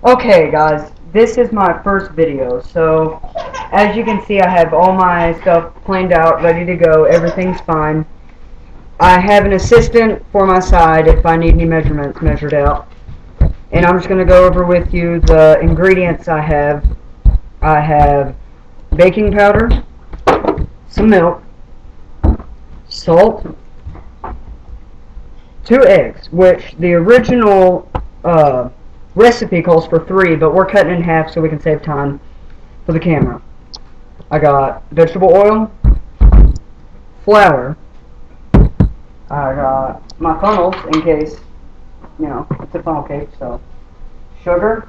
Okay guys, this is my first video, so as you can see I have all my stuff planned out, ready to go, everything's fine. I have an assistant for my side if I need any measurements measured out. And I'm just going to go over with you the ingredients I have. I have baking powder, some milk, salt, 2 eggs, which the original recipe calls for 3, but we're cutting in half so we can save time for the camera. I got vegetable oil, flour, I got my funnels in case, you know, it's a funnel cake, so sugar,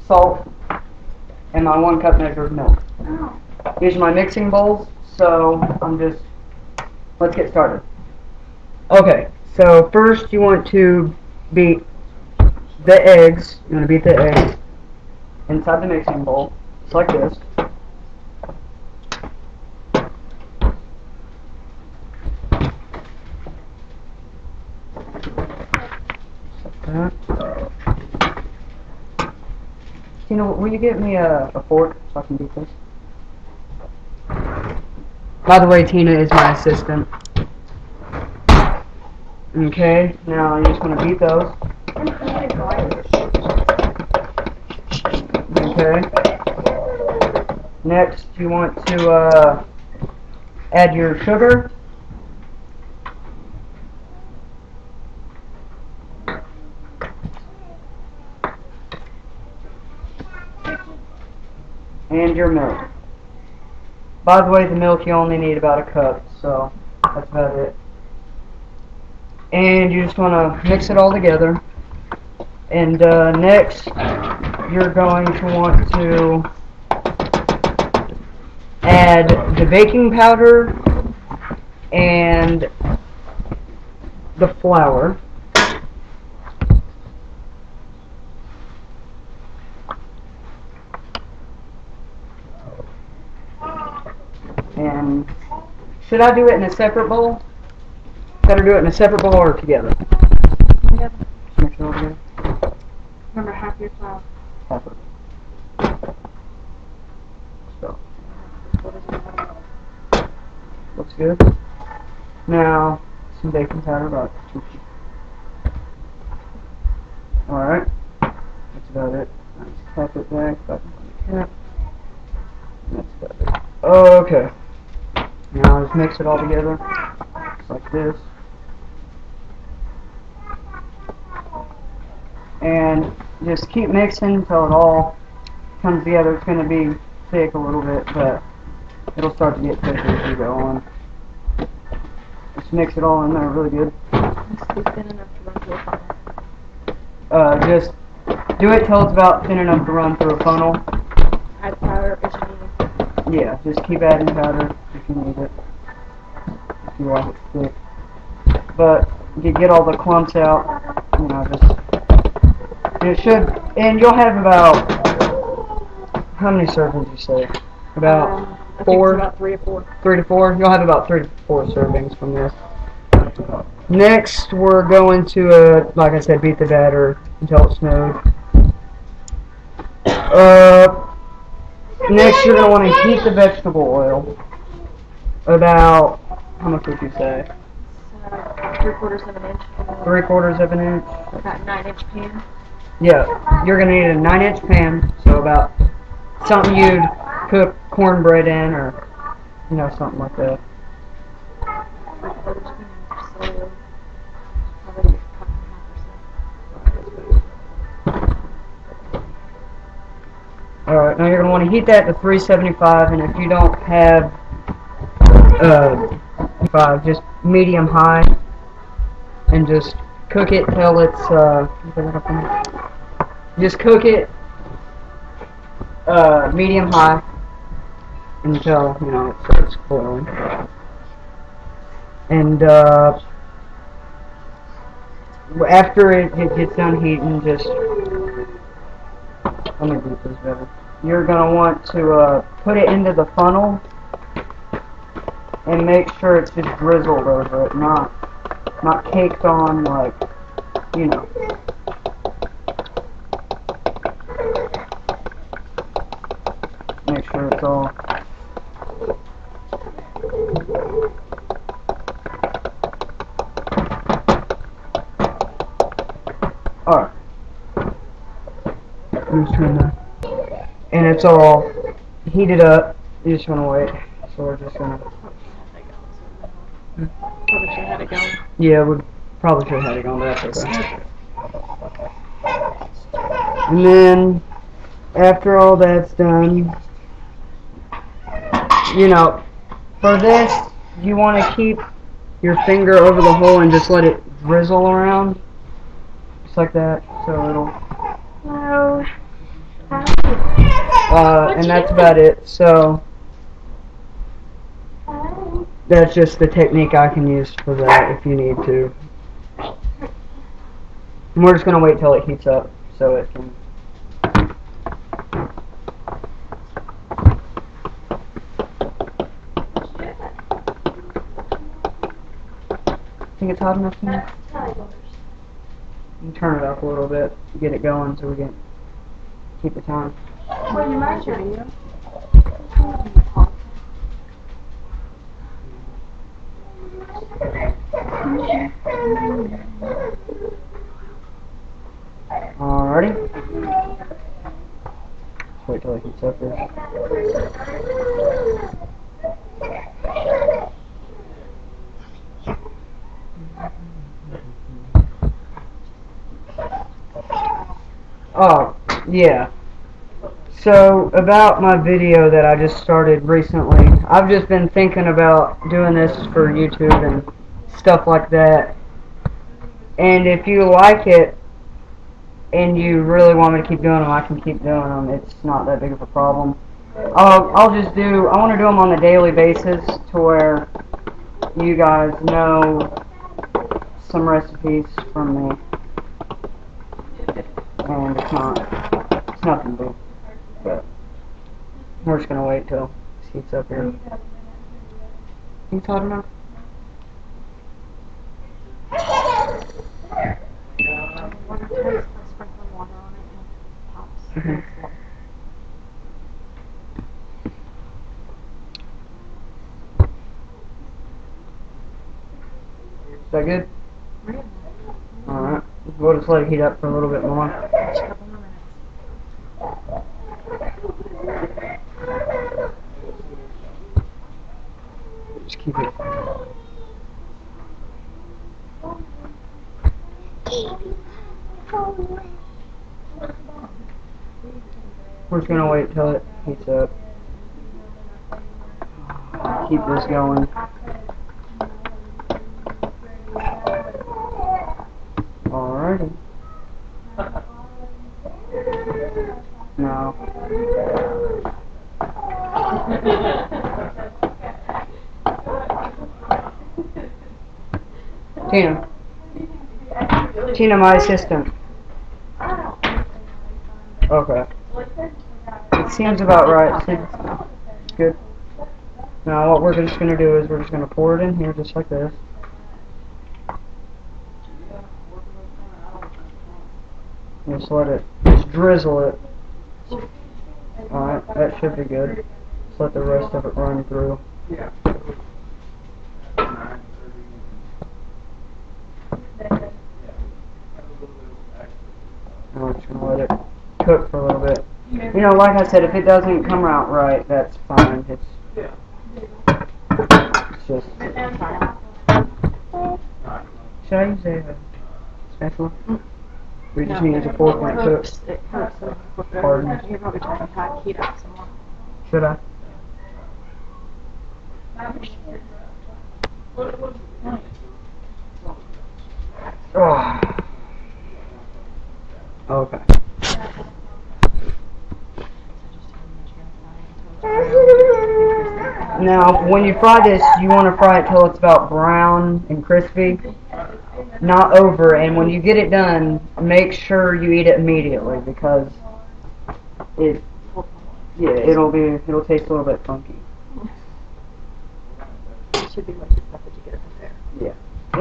salt, and my 1 cup measure of milk. These are my mixing bowls, so let's get started. Okay, so first you want to beat the eggs. You want to beat the eggs inside the mixing bowl, just like this. Like that. Tina, will you get me a fork so I can beat this? By the way, Tina is my assistant. Okay, now you just want to beat those. Okay. Next, you want to add your sugar. And your milk. By the way, the milk you only need about a cup, so that's about it. And you just want to mix it all together. And next, you're going to want to add the baking powder and the flour. And should I do it in a separate bowl? Better do it in a separate bowl or together? Together. Mix it all together. Remember, half your flour. Half of it. So. Looks good. Now, some baking powder, about 2. Alright. That's about it. Let's tap it back on the cap. That's about it. Okay. Now just mix it all together. Just like this. And just keep mixing until it all comes together. It's going to be thick a little bit, but it'll start to get thicker as you go on. Just mix it all in there really good. Must be thin enough to run through a funnel. Just do it till it's about thin enough to run through a funnel. Add powder as you need it. Yeah, just keep adding powder if you need it. If you like it thick. But get all the clumps out, you know, just... And it should... And you'll have about... How many servings you say? About I 4? think it's about 3 or 4. 3 to 4? You'll have about 3 to 4 servings from this. Next, we're going to, like I said, beat the batter until it's smooth. Next, you're going to want to heat the vegetable oil. About, how much would you say? 3/4 of an inch. 3/4 of an inch? About 9-inch pan. Yeah, you're going to need a 9-inch pan, so about something you'd cook cornbread in, or, you know, something like that. 3/4 of an inch, so probably a cup and a half or so. Alright, now you're going to want to heat that to 375, and if you don't have 5, just medium high, and just cook it till it's, just cook it medium high until, you know, it starts boiling. And after it gets done heating, just, let me do this better. You're going to want to put it into the funnel and make sure it's just drizzled over it, not caked on, like, you know. Alright. I'm just trying to, and it's all heated up. You just want to wait. So we're just gonna. Probably should have had it going. Yeah, we probably should have had it on, but that's okay. And then after all that's done, you know, for this you want to keep your finger over the hole and just let it drizzle around, just like that. So it'll. No. And that's about it. So that's just the technique I can use for that if you need to. And we're just gonna wait till it heats up so it can. Think it's hot enough to me? You turn it up a little bit, get it going so we can keep the time. Well, you might your video. Alrighty. Just wait till it heats up here. Oh, yeah. So, about my video that I just started recently, I've just been thinking about doing this for YouTube and stuff like that. And if you like it, and you really want me to keep doing them, I can keep doing them. It's not that big of a problem. I'll just do, I want to do them on a daily basis to where you guys know some recipes from me. And it's nothing big. But we're just going to wait till it heats up here. You hot enough? Sprinkling water on it and it pops. Mhm. Is that good? Really? Alright. We'll just let it heat up for a little bit more. Just a couple more minutes. Just keep it. We're just gonna wait till it heats up. Keep this going. Alrighty. No. Tina. Tina, my assistant. Okay. It seems about right. It's good. Now what we're just going to do is we're just going to pour it in here just like this. Just let it, just drizzle it. Alright, that should be good. Just let the rest of it run through. And we're just going to let it cook for a little bit. You know, like I said, if it doesn't come out right, that's fine. It's just... Should I use a spatula? We just need a fork when it cooks. It hurts. Pardon? You're probably trying to heat up some more. Should I? Oh. Okay. Now, when you fry this, you want to fry it till it's about brown and crispy, not over. And when you get it done, make sure you eat it immediately because it'll taste a little bit funky. It should be like the stuff that you get at the fair. Yeah,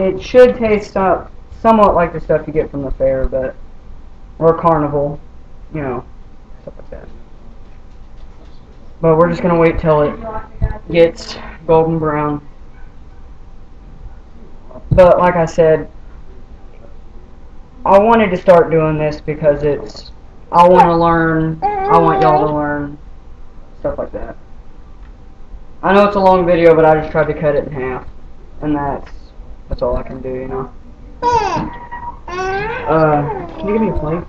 it should taste somewhat like the stuff you get from the fair, but or carnival, you know, stuff like that. But we're just gonna wait till it gets golden brown. But like I said, I wanted to start doing this because I want to learn, I want y'all to learn, stuff like that. I know it's a long video, but I just tried to cut it in half, and that's all I can do, you know. Can you give me a plate?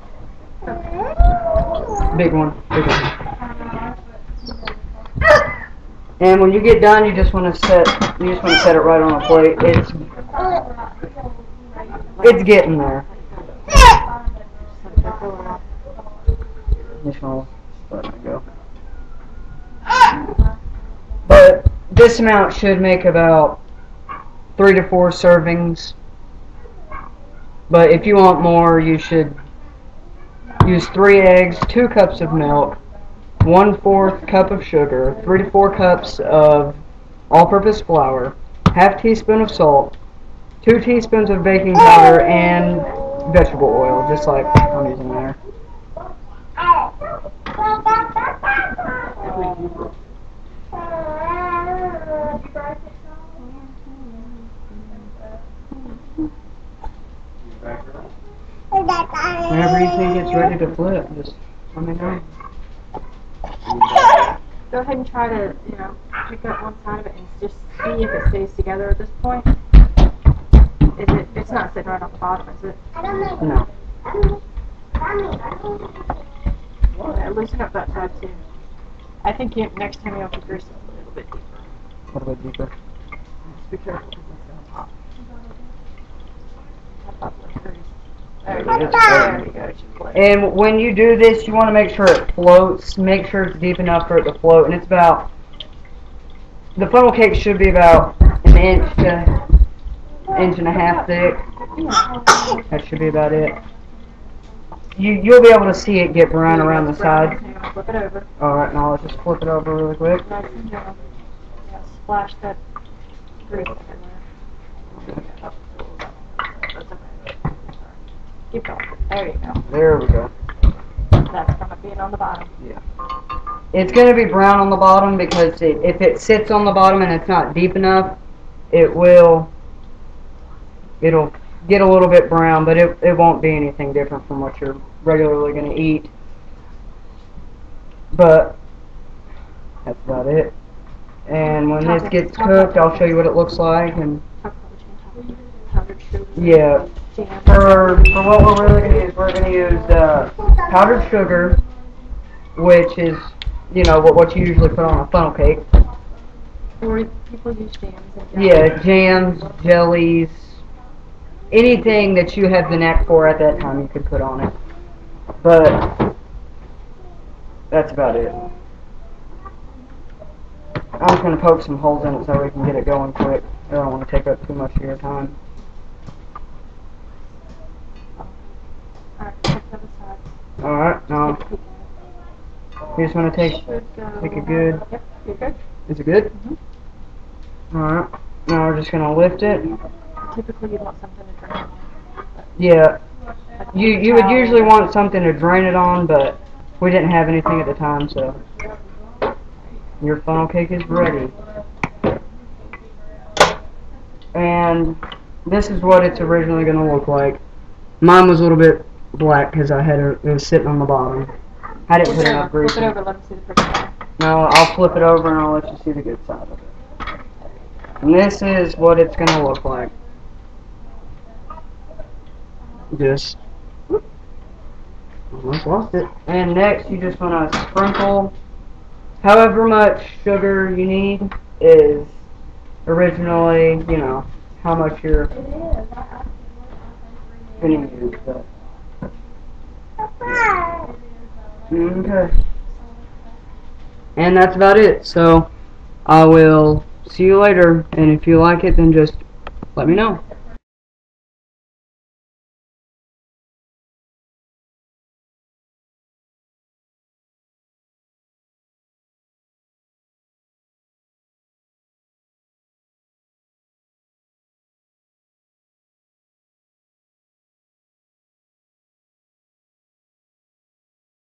Big one, big one. And when you get done, you just want to set it right on a plate. It's getting there. Just gonna let it go. But this amount should make about 3 to 4 servings. But if you want more, you should use 3 eggs, 2 cups of milk, 1/4 cup of sugar, 3 to 4 cups of all-purpose flour, half teaspoon of salt, 2 teaspoons of baking powder, and vegetable oil, just like I'm using there. Whenever you think it's ready to flip, just let me know. Go ahead and try to, pick up one side of it and just see if it stays together at this point. It's not sitting right on the bottom, is it? No. Yeah, loosen up that side too. I think next time you have to grease it a little bit deeper. A little bit deeper. Just be careful because it's going to pop. There you go. And when you do this, you want to make sure it floats. Make sure it's deep enough for it to float. And it's the funnel cake should be about an inch to inch and a half thick. That should be about it. You'll be able to see it get brown around the sides. Flip it over. Alright, now let's just flip it over really quick. Nice and gentle. Yeah, splash that grease everywhere. That's okay. Keep going. There you go. There we go. That's from it being on the bottom. Yeah. It's going to be brown on the bottom because if it sits on the bottom and it's not deep enough, it'll get a little bit brown, but it won't be anything different from what you're regularly going to eat. But that's about it. And when this gets cooked, I'll show you what it looks like. And yeah, for what we're really going to use, we're going to use powdered sugar, which is, what you usually put on a funnel cake. Or people use jams and jellies. Yeah, jams, jellies, anything that you have the knack for at that time you could put on it. But that's about it. I'm just going to poke some holes in it so we can get it going quick. I don't want to take up too much of your time. Alright, now you just want to take a good. Yep, you're good. Is it good? Mm-hmm. Alright, now we're just going to lift it. Typically you'd want something to drain on. Yeah, you would usually want something to drain it on, but we didn't have anything at the time, so your funnel cake is ready. And this is what it's originally going to look like. Mine was a little bit black because it was sitting on the bottom. I didn't put enough grease. Flip it over, let them see the pretty side. No, I'll flip it over and I'll let you see the good side of it. And this is what it's going to look like. Just almost lost it. And next you just want to sprinkle however much sugar you need is originally, how much you're going to use. But okay. And that's about it. So I will see you later, and if you like it, then just let me know.